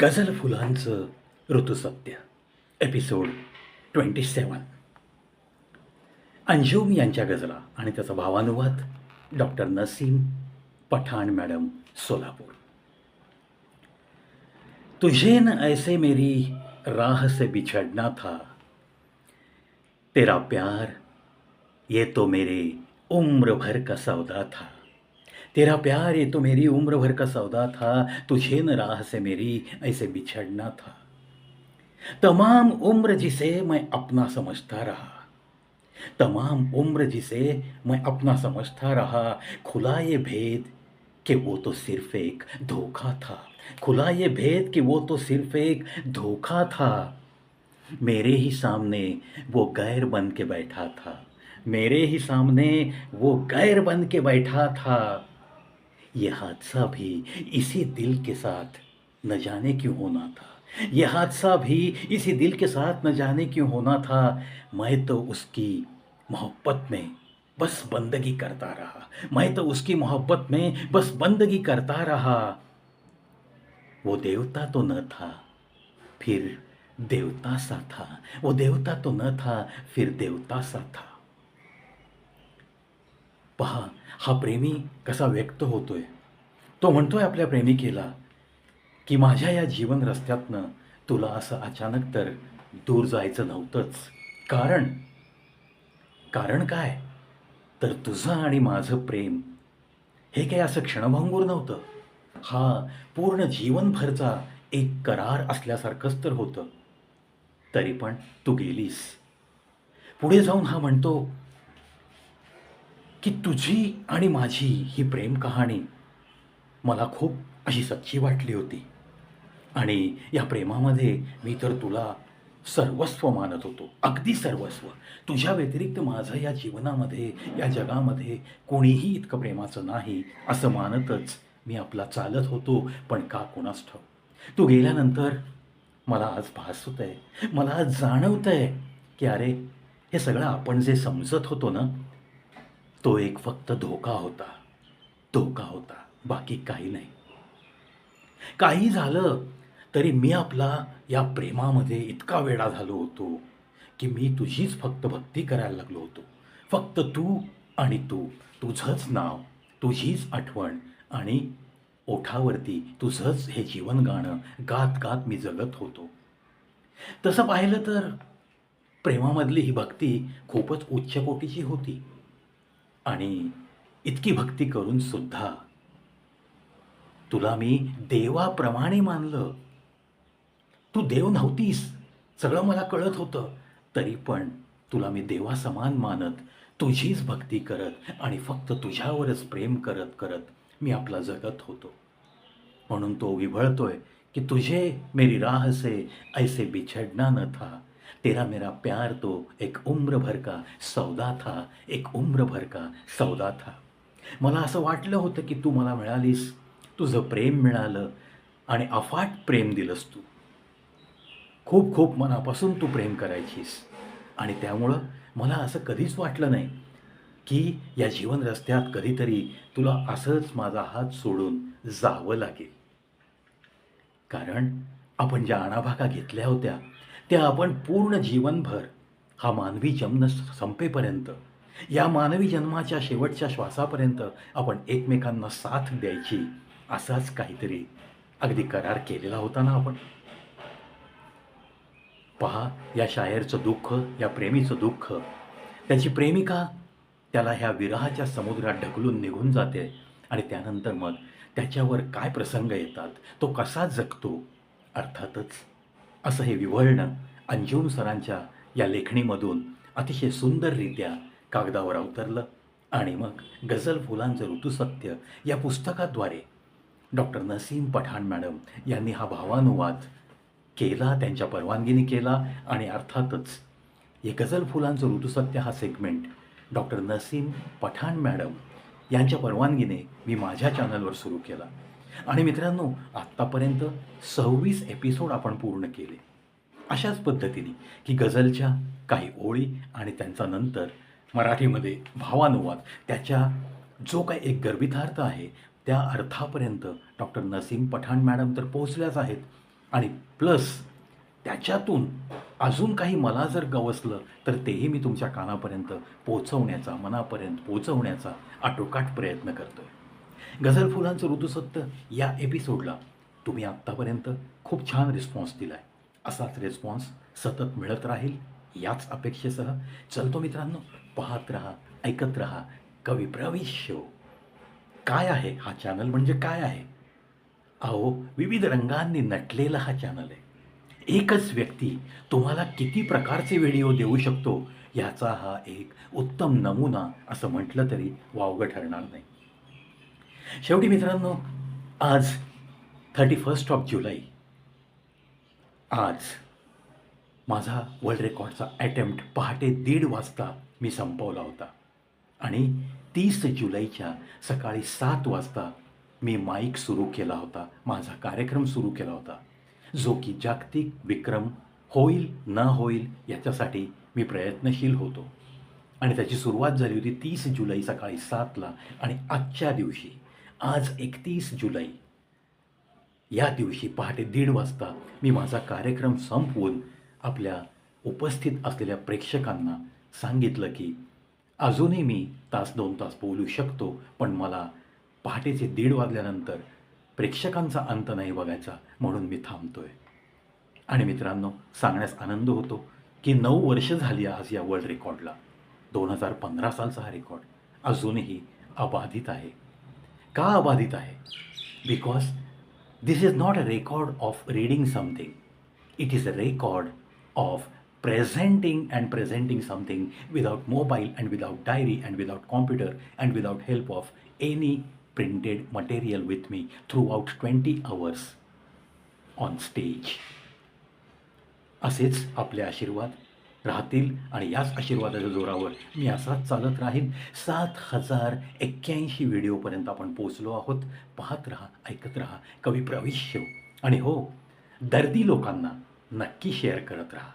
गझल फुलांचं ऋतुसत्य एपिसोड 27. अंजुम यांच्या गझला आणि त्याचा भावानुवाद डॉक्टर नसीम पठाण मॅडम, सोलापूर. तुझे न ऐसे मेरी राह से बिछड़ना था, तेरा प्यार ये तो मेरे उम्र भर का सौदा था. तेरा प्यार ये तो मेरी उम्र भर का सौदा था, तुझे न राह से मेरी ऐसे बिछड़ना था. तमाम उम्र जिसे मैं अपना समझता रहा, तमाम उम्र जिसे मैं अपना समझता रहा, खुला ये भेद कि वो तो सिर्फ एक धोखा था. खुला ये भेद कि वो तो सिर्फ एक धोखा था. मेरे ही सामने वो गैर बन के बैठा था, मेरे ही सामने वो गैर बन के बैठा था. ये हादसा भी इसी दिल के साथ न जाने क्यों होना था. ये हादसा भी इसी दिल के साथ न जाने क्यों होना था. मैं तो उसकी मोहब्बत में बस बंदगी करता रहा, मैं तो उसकी मोहब्बत में बस बंदगी करता रहा. वो देवता तो न था, फिर देवता सा था. वो देवता तो न था, फिर देवता सा था. पहा, हा प्रेमी कसा व्यक्त होतोय. तो म्हणतोय आपल्या प्रेमिकेला की माझ्या या जीवन रस्त्यातनं तुला असं अचानक तर दूर जायचं नव्हतंच. कारण कारण काय, तर तुझं आणि माझं प्रेम हे काही असं क्षणभंगूर नव्हतं. हा पूर्ण जीवनभरचा एक करार असल्यासारखंच तर होतं. तरी पण तू गेलीस. पुढे जाऊन हा म्हणतो की तुझी आणि माझी ही प्रेम कहाणी मला खूप अशी सच्ची वाटली होती. आणि या प्रेमामध्ये मी तर तुला सर्वस्व मानत होतो, अगदी सर्वस्व. तुझ्या व्यतिरिक्त माझं या जीवनामध्ये, या जगामध्ये कोणीही इतकं प्रेमाचं नाही असं मानतच मी आपला चालत होतो. पण का कुणास ठाऊक, तू गेल्यानंतर मला आज भास होतंय, मला आज जाणवतंय की अरे, हे सगळं आपण जे समजत होतो ना, तो एक फक्त धोका होता. धोका होता, बाकी काही नाही. काही झालं तरी मी आपला या प्रेमामध्ये इतका वेडा झालो होतो की मी तुझीच फक्त भक्ती करायला लागलो होतो. फक्त तू आणि तू, तुझंच नाव, तुझीच आठवण आणि ओठावरती तुझंच हे जीवन गाणं गात गात मी जगत होतो. तसं पाहिलं तर प्रेमामधली ही भक्ती खूपच उच्च कोटीची होती. आणि इतकी भक्ती करून सुद्धा तुला मी देवाप्रमाणे मानलं. तू देव नव्हतीस, सगळं मला कळत होतं. तरी पण तुला मी देवासमान मानत, तुझीच भक्ती करत आणि फक्त तुझ्यावरच प्रेम करत करत मी आपला जगत होतो. म्हणून तो विभळतोय की तुझे मेरी राह से ऐसे बिछड़ना न था, तेरा मेरा प्यार तो एक उम्र भर का सौदा था, एक उम्र भर का सौदा था. मला असं वाटलं होतं की तू मला मिळालीस, तुझं प्रेम मिळालं आणि अफाट प्रेम दिलंस तू. खूप खूप मनापासून तू प्रेम करायचीस. आणि त्यामुळं मला असं कधीच वाटलं नाही की या जीवन रस्त्यात कधीतरी तुला असंच माझा हात सोडून जावं लागेल. कारण आपण ज्या अनाभाका घेतल्या होत्या त्या आपण पूर्ण जीवनभर, हा मानवी जन्म संपेपर्यंत, या मानवी जन्माच्या शेवटच्या श्वासापर्यंत आपण एकमेकांना साथ द्यायची, असाच काहीतरी अगदी करार केलेला होता ना आपण. पहा, या शायरचं दुःख, या प्रेमीचं दुःख, त्याची प्रेमिका त्याला ह्या विरहाच्या समुद्रात ढकलून निघून जाते आणि त्यानंतर मग त्याच्यावर काय प्रसंग येतात, तो कसा जगतो. अर्थातच असं हे विव्हळणं अंजुम सरांच्या या लेखणीमधून अतिशय सुंदररित्या कागदावर अवतरलं. आणि मग गझल फुलांचं ऋतुसत्य या पुस्तकाद्वारे डॉक्टर नसीम पठाण मॅडम यांनी हा भावानुवाद केला, त्यांच्या परवानगीने केला. आणि अर्थातच हे गझल फुलांचं ऋतुसत्य हा segment doctor Naseem Pathan madam यांच्या परवानगीने मी माझ्या चॅनलवर सुरू केला. आणि मित्रांनो, आत्तापर्यंत 26 एपिसोड आपण पूर्ण केले. अशाच पद्धतीने की गझलच्या काही ओळी आणि त्यांचा नंतर मराठीमध्ये भावानुवाद, त्याच्या जो काही एक गर्भितार्थ आहे त्या अर्थापर्यंत डॉक्टर नसीम पठाण मॅडम तर पोहोचल्याच आहेत. आणि प्लस त्याच्यातून अजून काही मला जर गवसलं तर तेही मी तुमच्या कानापर्यंत पोहोचवण्याचा, मनापर्यंत पोहोचवण्याचा आटोकाट प्रयत्न करतो आहे. गझल फुलांचं ऋतुसत्व या एपिसोडला तुम्ही आत्तापर्यंत खूप छान रिस्पॉन्स दिला आहे. असाच रिस्पॉन्स सतत मिळत राहील याच अपेक्षेसह चलतो मित्रांनो. पाहत रहा, ऐकत रहा कवी प्रवेश शो. काय आहे हा चॅनल, म्हणजे काय आहे? अहो, विविध रंगांनी नटलेला हा चॅनल आहे. एकच व्यक्ती तुम्हाला किती प्रकारचे व्हिडिओ देऊ शकतो याचा हा एक उत्तम नमुना असं म्हटलं तरी वावगं ठरणार नाही. शेवटी मित्रांनो, आज 31 ऑफ जुलै, आज माझा वर्ल्ड रेकॉर्डचा अटेम्प्ट पहाटे 1:30 वाजता मी संपवला होता आणि 30 जुलैच्या सकाळी 7 वाजता मी माईक सुरू केला होता, माझा कार्यक्रम सुरू केला होता, जो की जागतिक विक्रम होईल न होईल याच्यासाठी मी प्रयत्नशील होतो. आणि त्याची सुरुवात झाली होती 30 जुलै सकाळी 7ला आणि आजच्या दिवशी, आज 31 जुलै या दिवशी पहाटे 1:30 वाजता मी माझा कार्यक्रम संपवून आपल्या उपस्थित असलेल्या प्रेक्षकांना सांगितलं की अजूनही मी 1-2 तास बोलू शकतो, पण मला पहाटेचे 1:30 वाजल्यानंतर प्रेक्षकांचा अंत नाही बघायचा, म्हणून मी थांबतोय. आणि मित्रांनो, सांगण्यास आनंद होतो की 9 वर्ष झाली आज या वर्ल्ड रेकॉर्डला. 2015 सालचा हा रेकॉर्ड अजूनही अबाधित आहे. का अबाधित आहे? Because this is not a record of reading something. It is a record of presenting something without mobile and without diary and without computer and without help of any printed material with me throughout 20 hours on stage. असेच आपले आशीर्वाद राहतील आणि याच आशीर्वादाच्या जोरावर मी असाच चालत राहीन. 7081 व्हिडिओपर्यंत आपण पोचलो आहोत. पाहत रहा, ऐकत रहा कवी प्रवेश शो. आणि हो, दर्दी लोकांना नक्की शेअर करत राहा.